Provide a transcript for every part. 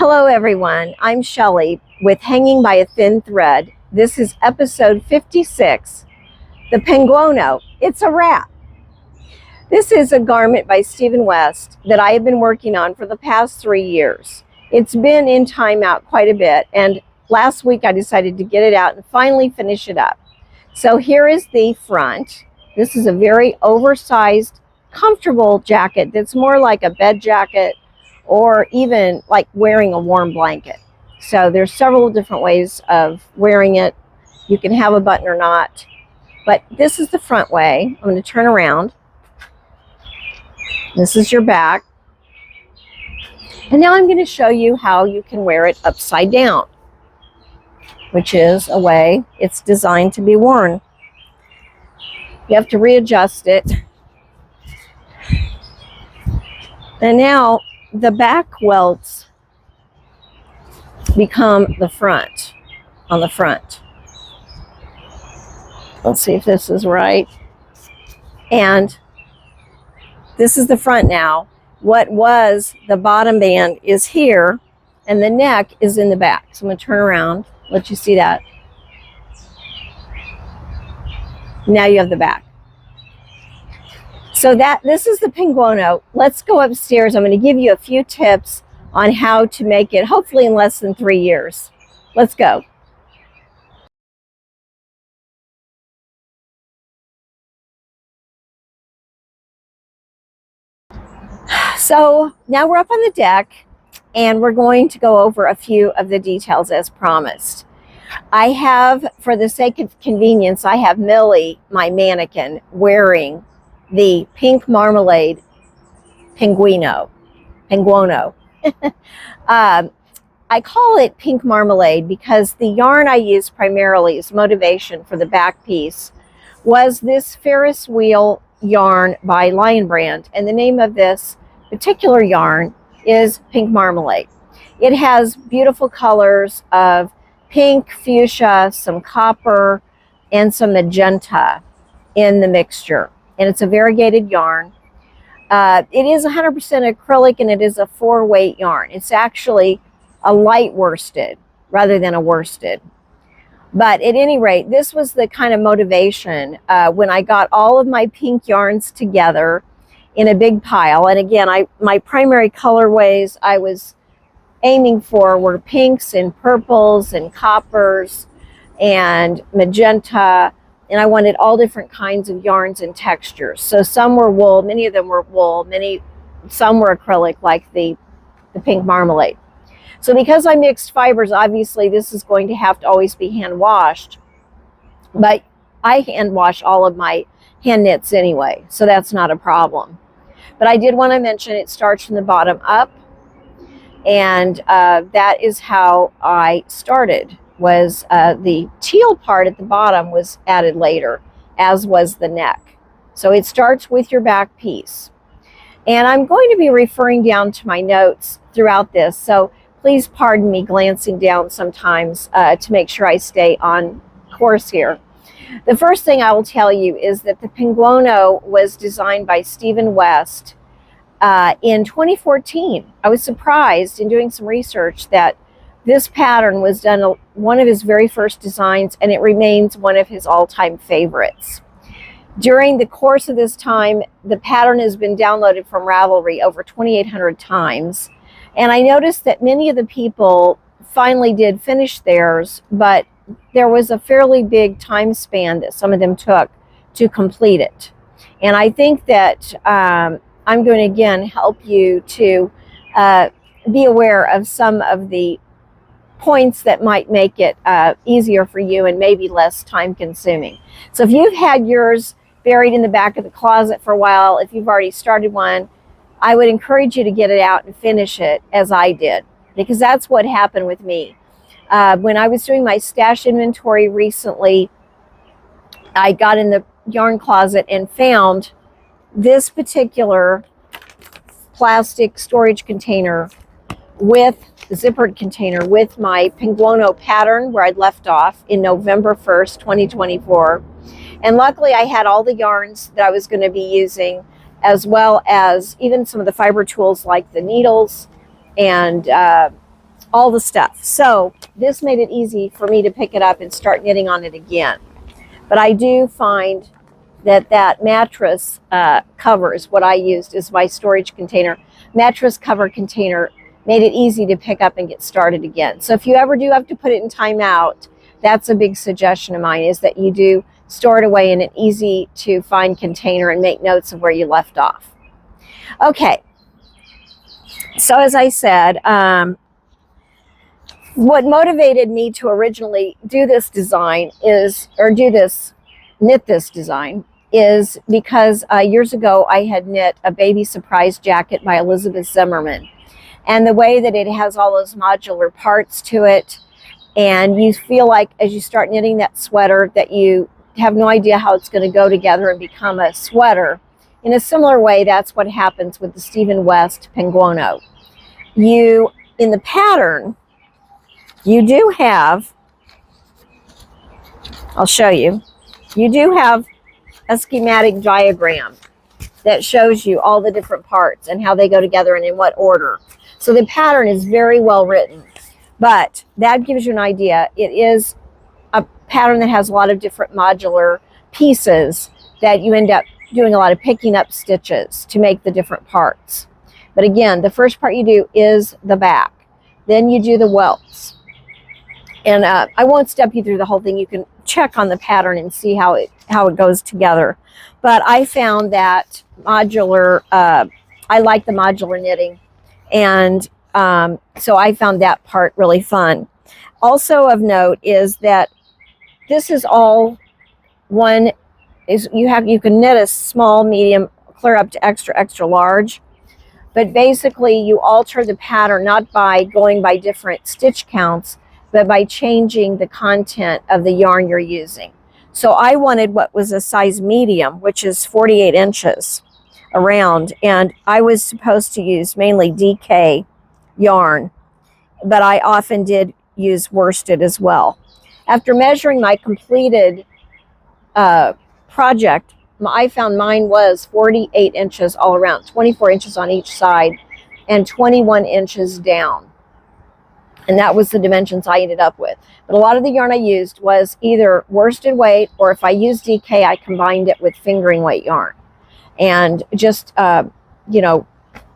Hello everyone, I'm Shelley with Hanging by a Thin Thread. This is episode 56, the Penguono. It's a wrap. This is a garment by Stephen West that I have been working on for the past 3 years. It's been in timeout quite a bit, and last week I decided to get it out and finally finish it up. So here is the front. This is a very oversized, comfortable jacket that's more like a bed jacket or even like wearing a warm blanket. So there's several different ways of wearing it. You can have a button or not, but this is the front way. I'm going to turn around. This is your back. And now I'm going to show you how you can wear it upside down, which is a way it's designed to be worn. You have to readjust it. And now the back welts become the front, on the front. Let's see if this is right. And this is the front now. What was the bottom band is here, and the neck is in the back. So I'm going to turn around, let you see that. Now you have the back. So this is the Penguono. Let's go upstairs. I'm going to give you a few tips on how to make it, hopefully in less than 3 years. Let's go. So now we're up on the deck, and we're going to go over a few of the details as promised. I have, for the sake of convenience, I have Millie, my mannequin, wearing the pink marmalade Penguono. I call it pink marmalade because the yarn I use primarily as motivation for the back piece was this Ferris wheel yarn by Lion Brand, and the name of this particular yarn is pink marmalade. It has beautiful colors of pink, fuchsia, some copper, and some magenta in the mixture. And it's a variegated yarn. It is 100% acrylic, and it is a 4-weight yarn. It's actually a light worsted rather than a worsted. But at any rate, this was the kind of motivation when I got all of my pink yarns together in a big pile. And again, my primary colorways I was aiming for were pinks and purples and coppers and magenta. And I wanted all different kinds of yarns and textures. So some were wool, many of them were wool, some were acrylic, like the pink marmalade. So because I mixed fibers, obviously this is going to have to always be hand washed. But I hand wash all of my hand knits anyway, so that's not a problem. But I did want to mention it starts from the bottom up. And that is how I started. Was the teal part at the bottom was added later, as was the neck. So it starts with your back piece. And I'm going to be referring down to my notes throughout this, so please pardon me glancing down sometimes to make sure I stay on course here. The first thing I will tell you is that the Penguono was designed by Stephen West in 2014. I was surprised in doing some research that this pattern was done one of his very first designs, and it remains one of his all-time favorites. During the course of this time, the pattern has been downloaded from Ravelry over 2,800 times. And I noticed that many of the people finally did finish theirs, but there was a fairly big time span that some of them took to complete it. And I think that I'm going to again help you to be aware of some of the points that might make it easier for you and maybe less time consuming. So if you've had yours buried in the back of the closet for a while, if you've already started one, I would encourage you to get it out and finish it as I did, because that's what happened with me. When I was doing my stash inventory recently, I got in the yarn closet and found this particular plastic storage container with zippered container with my Penguono pattern where I'd left off in November 1st, 2024. And luckily I had all the yarns that I was going to be using, as well as even some of the fiber tools like the needles and all the stuff. So this made it easy for me to pick it up and start knitting on it again. But I do find that that mattress cover is what I used as my storage container. Mattress cover container made it easy to pick up and get started again. So if you ever do have to put it in timeout, that's a big suggestion of mine, is that you do store it away in an easy to find container and make notes of where you left off. Okay, so as I said, what motivated me to originally do this design is, or knit this design, is because years ago I had knit a baby surprise jacket by Elizabeth Zimmerman. And the way that it has all those modular parts to it, and you feel like as you start knitting that sweater that you have no idea how it's going to go together and become a sweater. In a similar way, that's what happens with the Stephen West Penguono. In the pattern, you do have, I'll show you, you do have a schematic diagram that shows you all the different parts and how they go together and in what order. So the pattern is very well written, but that gives you an idea. It is a pattern that has a lot of different modular pieces that you end up doing a lot of picking up stitches to make the different parts. But again, the first part you do is the back. Then you do the welts. And I won't step you through the whole thing. You can check on the pattern and see how it goes together. But I found that modular, I like the modular knitting. And so I found that part really fun. Also of note is that this is all one, you can knit a small, medium, clear up to extra, extra large. But basically you alter the pattern not by going by different stitch counts, but by changing the content of the yarn you're using. So I wanted what was a size medium, which is 48 inches around, and I was supposed to use mainly DK yarn, but I often did use worsted as well. After measuring my completed project, I found mine was 48 inches all around, 24 inches on each side and 21 inches down. And that was the dimensions I ended up with. But a lot of the yarn I used was either worsted weight, or if I used DK, I combined it with fingering weight yarn. And just, you know,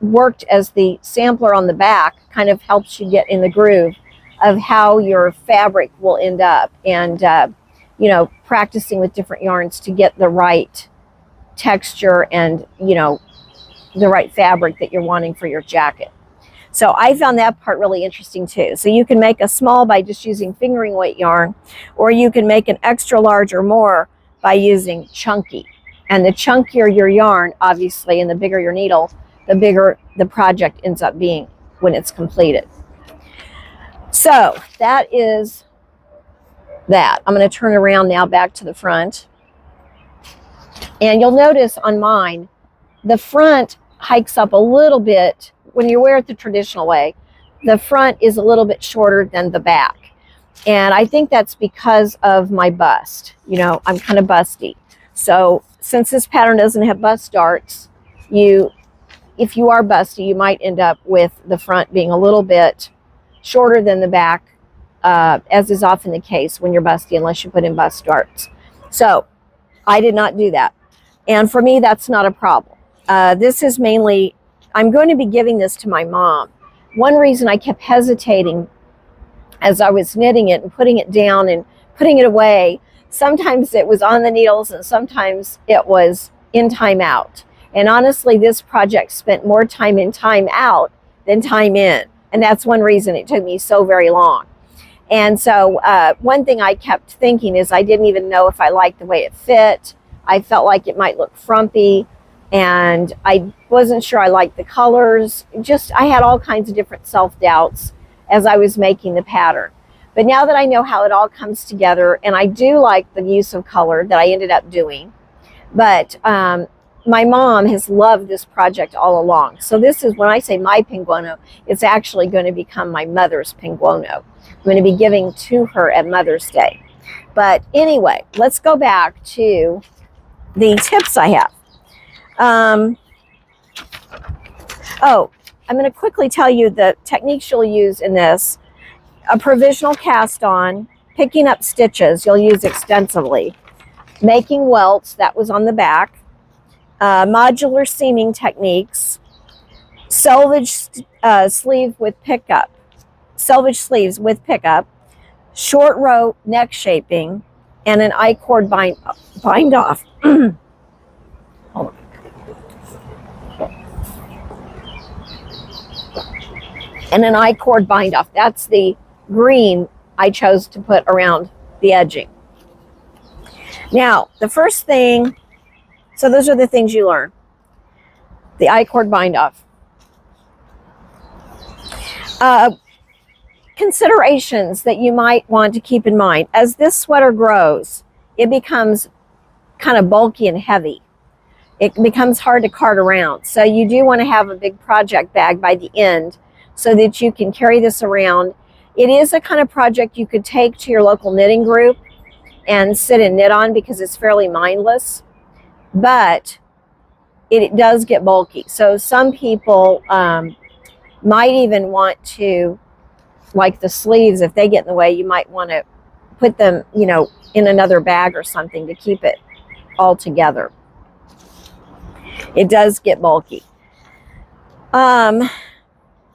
worked as the sampler on the back, kind of helps you get in the groove of how your fabric will end up. And, you know, practicing with different yarns to get the right texture and, you know, the right fabric that you're wanting for your jacket. So I found that part really interesting too. So you can make a small by just using fingering weight yarn, or you can make an extra large or more by using chunky. And the chunkier your yarn, obviously, and the bigger your needle, the bigger the project ends up being when it's completed. So that is that. I'm going to turn around now back to the front. And you'll notice on mine, the front hikes up a little bit. When you wear it the traditional way, the front is a little bit shorter than the back. And I think that's because of my bust. You know, I'm kind of busty. So since this pattern doesn't have bust darts, if you are busty, you might end up with the front being a little bit shorter than the back, as is often the case when you're busty, unless you put in bust darts. So I did not do that. And for me, that's not a problem. This is mainly, I'm going to be giving this to my mom. One reason I kept hesitating as I was knitting it and putting it down and putting it away, sometimes it was on the needles and sometimes it was in time out. And honestly, this project spent more time in time out than time in. And that's one reason it took me so very long. And so one thing I kept thinking is I didn't even know if I liked the way it fit. I felt like it might look frumpy. And I wasn't sure I liked the colors. I had all kinds of different self-doubts as I was making the pattern. But now that I know how it all comes together, and I do like the use of color that I ended up doing, but my mom has loved this project all along. So this is, when I say my Penguono, it's actually going to become my mother's Penguono. I'm going to be giving to her at Mother's Day. But anyway, let's go back to the tips I have. Oh, I'm going to quickly tell you the techniques you'll use in this. a provisional cast on, picking up stitches you'll use extensively, making welts, that was on the back, modular seaming techniques, selvage sleeve with pickup, selvage sleeves with pickup, short row neck shaping, and an I-cord bind off. Hold on. And an I-cord bind off. That's the green I chose to put around the edging. Now, the first thing, so those are the things you learn. The I-cord bind off. Considerations that you might want to keep in mind. As this sweater grows, it becomes kind of bulky and heavy. It becomes hard to cart around. So you do want to have a big project bag by the end so that you can carry this around. It is a kind of project you could take to your local knitting group and sit and knit on because it's fairly mindless, but it does get bulky. So some people might even want to, like the sleeves, if they get in the way, you might want to put them, you know, in another bag or something to keep it all together. It does get bulky.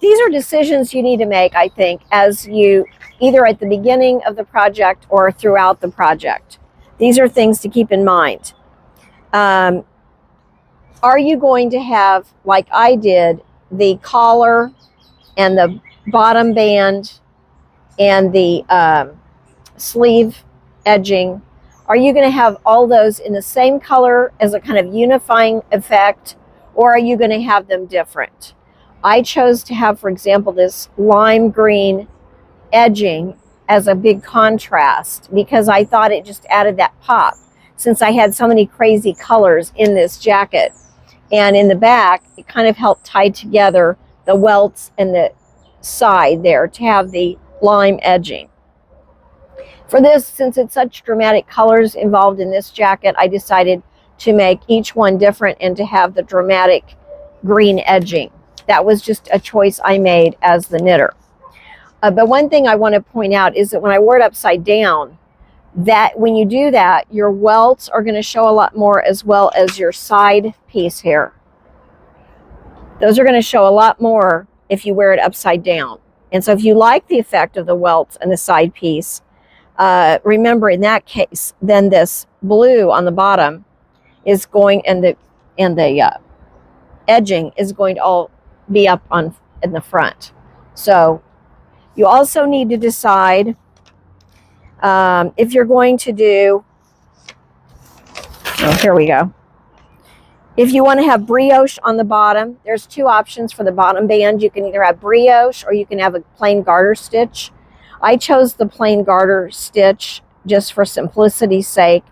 These are decisions you need to make, I think, as you, either at the beginning of the project or throughout the project. These are things to keep in mind. Are you going to have, like I did, the collar and the bottom band and the sleeve edging? Are you going to have all those in the same color as a kind of unifying effect, or are you going to have them different? I chose to have, for example, this lime green edging as a big contrast because I thought it just added that pop, since I had so many crazy colors in this jacket. And in the back, it kind of helped tie together the welts and the side there to have the lime edging. For this, since it's such dramatic colors involved in this jacket, I decided to make each one different and to have the dramatic green edging. That was just a choice I made as the knitter. But one thing I want to point out is that when I wore it upside down, that when you do that, your welts are going to show a lot more, as well as your side piece here. Those are going to show a lot more if you wear it upside down. And so if you like the effect of the welts and the side piece, remember in that case, then this blue on the bottom is going, and the edging is going to all be up on in the front. So you also need to decide if you're going to do, oh, here we go. If you want to have brioche on the bottom, there's two options for the bottom band. You can either have brioche or you can have a plain garter stitch. I chose the plain garter stitch just for simplicity's sake.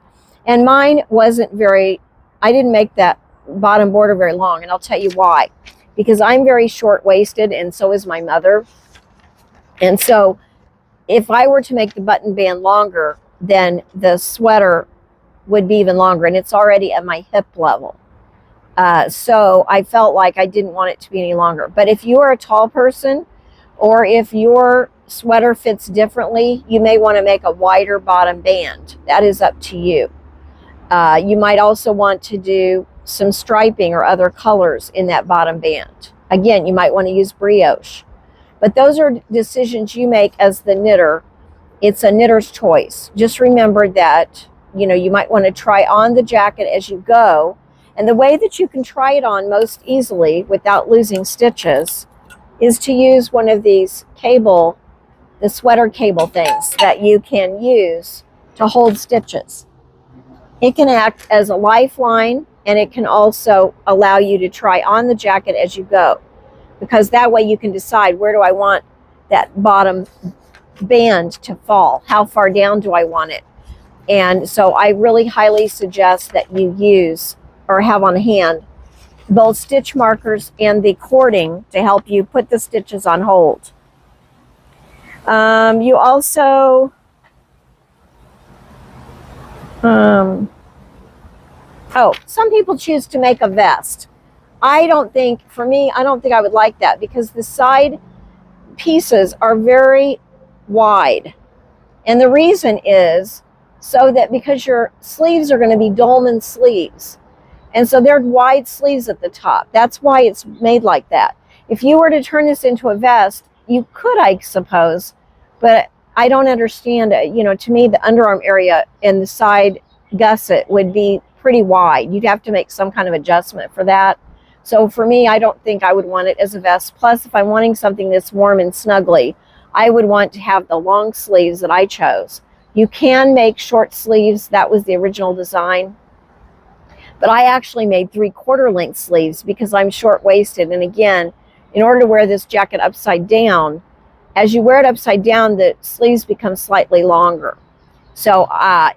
And mine wasn't very, I didn't make that bottom border very long, and I'll tell you why. Because I'm very short-waisted, and so is my mother. And so if I were to make the button band longer, then the sweater would be even longer, and it's already at my hip level. So I felt like I didn't want it to be any longer. But if you are a tall person, or if your sweater fits differently, you may want to make a wider bottom band. That is up to you. You might also want to do some striping or other colors in that bottom band. Again, you might want to use brioche. But those are decisions you make as the knitter. It's a knitter's choice. Just remember that, you know, you might want to try on the jacket as you go. And the way that you can try it on most easily without losing stitches is to use one of these cable, the sweater cable things that you can use to hold stitches. It can act as a lifeline, and it can also allow you to try on the jacket as you go, because that way you can decide, where do I want that bottom band to fall? How far down do I want it? And so I really highly suggest that you use or have on hand both stitch markers and the cording to help you put the stitches on hold. You also some people choose to make a vest. I don't think, for me, I don't think I would like that, because the side pieces are very wide. And the reason is so that because your sleeves are going to be dolman sleeves. And so they're wide sleeves at the top. That's why it's made like that. If you were to turn this into a vest, you could, I suppose, but I don't understand it. You know, to me, the underarm area and the side gusset would be pretty wide. You'd have to make some kind of adjustment for that. So for me, I don't think I would want it as a vest. Plus, if I'm wanting something that's warm and snuggly, I would want to have the long sleeves that I chose. You can make short sleeves. That was the original design. But I actually made 3/4 length sleeves because I'm short-waisted. And again, in order to wear this jacket upside down, as you wear it upside down, the sleeves become slightly longer. So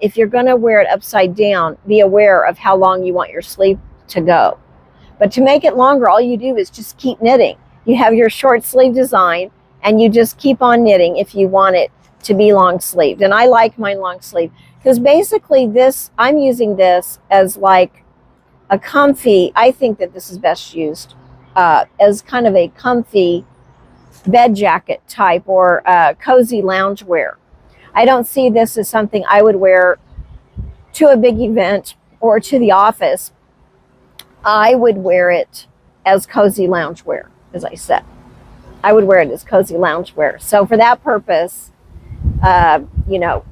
if you're going to wear it upside down, be aware of how long you want your sleeve to go. But to make it longer, all you do is just keep knitting. You have your short sleeve design, and you just keep on knitting if you want it to be long sleeved. And I like mine long sleeve because basically this, I'm using this as like a comfy, I think that this is best used as kind of a comfy bed jacket type or cozy loungewear. I don't see this as something I would wear to a big event or to the office. I would wear it as cozy loungewear, as I said. I would wear it as cozy loungewear. So for that purpose, you know,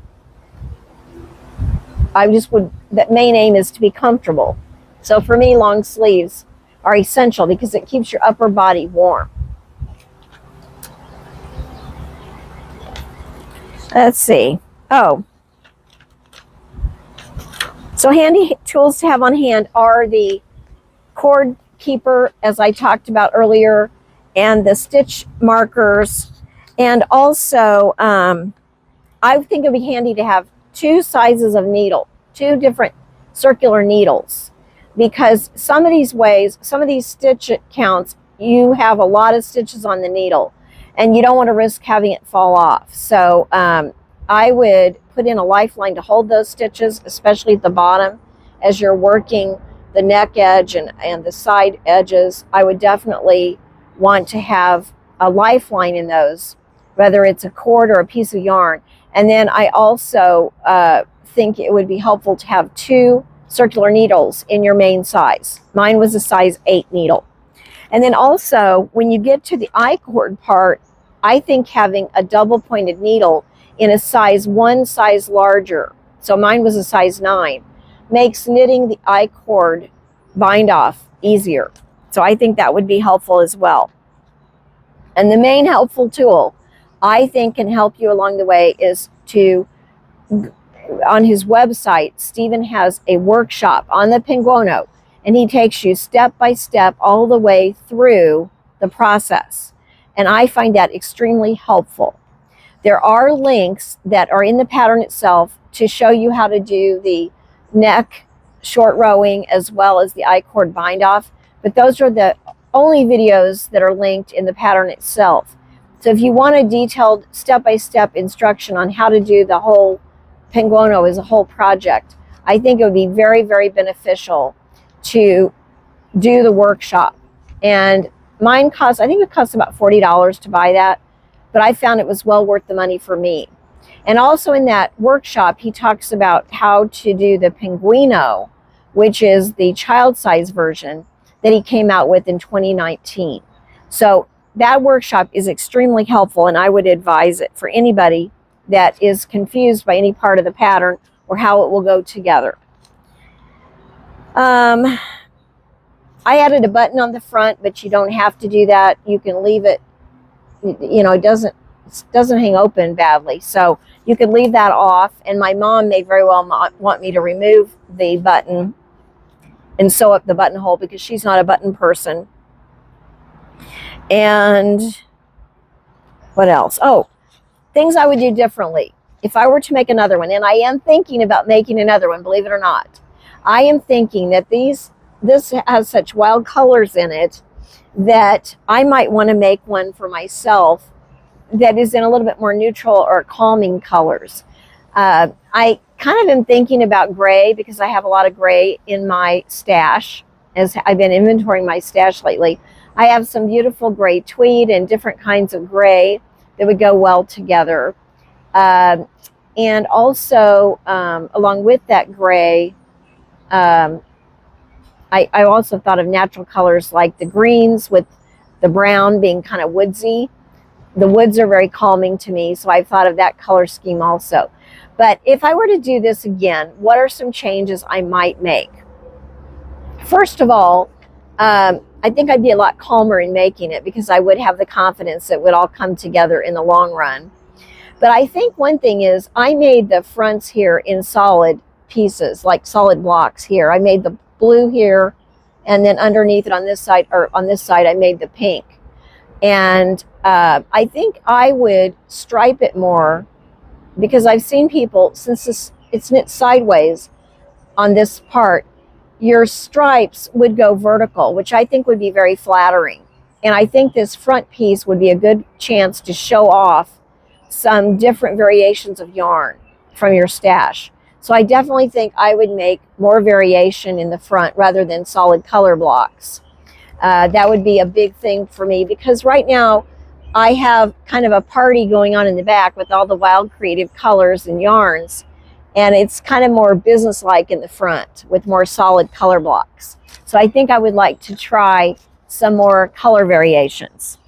I just would, that main aim is to be comfortable. So for me, long sleeves are essential because it keeps your upper body warm. Let's see. Oh. So handy tools to have on hand are the cord keeper, as I talked about earlier, and the stitch markers. And also, I think it would be handy to have 2 sizes of needle, 2 different circular needles. Because some of these ways, some of these stitch counts, you have a lot of stitches on the needle and you don't want to risk having it fall off. So I would put in a lifeline to hold those stitches, especially at the bottom as you're working the neck edge and the side edges. I would definitely want to have a lifeline in those, whether it's a cord or a piece of yarn. And then I also think it would be helpful to have 2 circular needles in your main size. Mine was a size 8 needle. And then also, when you get to the I-cord part, I think having a double pointed needle in a size 1 size larger, so mine was a size 9, makes knitting the I-cord bind off easier. So I think that would be helpful as well. And the main helpful tool I think can help you along the way is to, on his website, Stephen has a workshop on the Penguono, and he takes you step by step all the way through the process. And I find that extremely helpful. There are links that are in the pattern itself to show you how to do the neck short rowing as well as the I-cord bind off, but those are the only videos that are linked in the pattern itself. So if you want a detailed step-by-step instruction on how to do the whole Penguono as a whole project, I think it would be very, very beneficial to do the workshop. And mine costs, I think it costs about $40 to buy that, but I found it was well worth the money for me. And also in that workshop, he talks about how to do the Penguono, which is the child size version that he came out with in 2019. So that workshop is extremely helpful, and I would advise it for anybody that is confused by any part of the pattern or how it will go together. I added a button on the front, but you don't have to do that. You can leave it, you know, it doesn't hang open badly. So you can leave that off, and my mom may very well want me to remove the button and sew up the buttonhole because she's not a button person. And what else? Oh, things I would do differently if I were to make another one. And I am thinking about making another one, believe it or not. I am thinking that this has such wild colors in it that I might want to make one for myself that is in a little bit more neutral or calming colors. I kind of am thinking about gray because I have a lot of gray in my stash as I've been inventorying my stash lately. I have some beautiful gray tweed and different kinds of gray that would go well together. And also, along with that gray, I also thought of natural colors like the greens with the brown being kind of woodsy. The woods are very calming to me, so I've thought of that color scheme also. But if I were to do this again, what are some changes I might make? First of all, I think I'd be a lot calmer in making it because I would have the confidence that it would all come together in the long run. But I think one thing is I made the fronts here in solid pieces, like solid blocks here. I made the blue here, and then underneath it on this side, or on this side, I made the pink. And I think I would stripe it more because I've seen people, since it's knit sideways on this part, your stripes would go vertical, which I think would be very flattering. And I think this front piece would be a good chance to show off some different variations of yarn from your stash. So I definitely think I would make more variation in the front rather than solid color blocks. That would be a big thing for me because right now I have kind of a party going on in the back with all the wild creative colors and yarns, and it's kind of more businesslike in the front with more solid color blocks. So I think I would like to try some more color variations.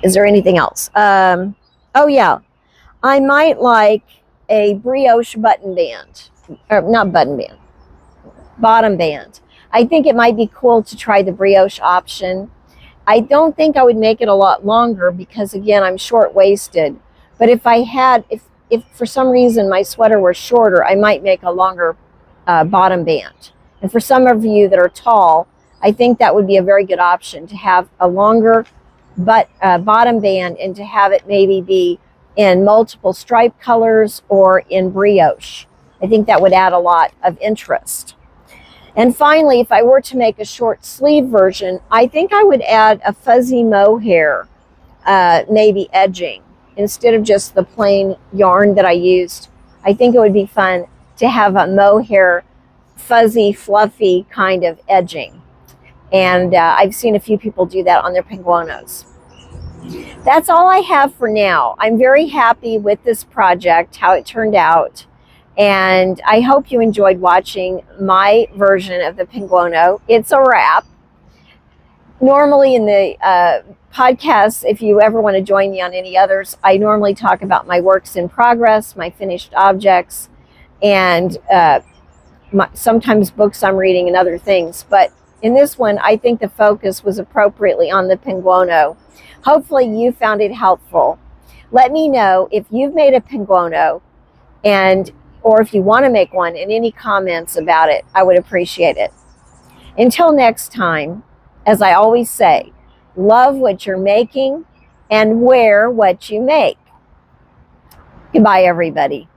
Is there anything else? Oh yeah, I might like a brioche button band, or not button band, bottom band. I think it might be cool to try the brioche option. I don't think I would make it a lot longer because again, I'm short-waisted. But if I had, if for some reason my sweater were shorter, I might make a longer bottom band. And for some of you that are tall, I think that would be a very good option to have a longer bottom band and to have it maybe be in multiple stripe colors or in brioche. I think that would add a lot of interest. And finally, if I were to make a short sleeve version, I think I would add a fuzzy mohair, maybe edging, instead of just the plain yarn that I used. I think it would be fun to have a mohair, fuzzy, fluffy kind of edging. And I've seen a few people do that on their Penguonos. That's all I have for now. I'm very happy with this project, how it turned out. And I hope you enjoyed watching my version of the Penguono. It's a wrap. Normally in the podcasts, if you ever want to join me on any others, I normally talk about my works in progress, my finished objects, and sometimes books I'm reading and other things. But in this one, I think the focus was appropriately on the Penguono. Hopefully you found it helpful. Let me know if you've made a Penguono or if you want to make one, and any comments about it. I would appreciate it. Until next time, as I always say, love what you're making and wear what you make. Goodbye, everybody.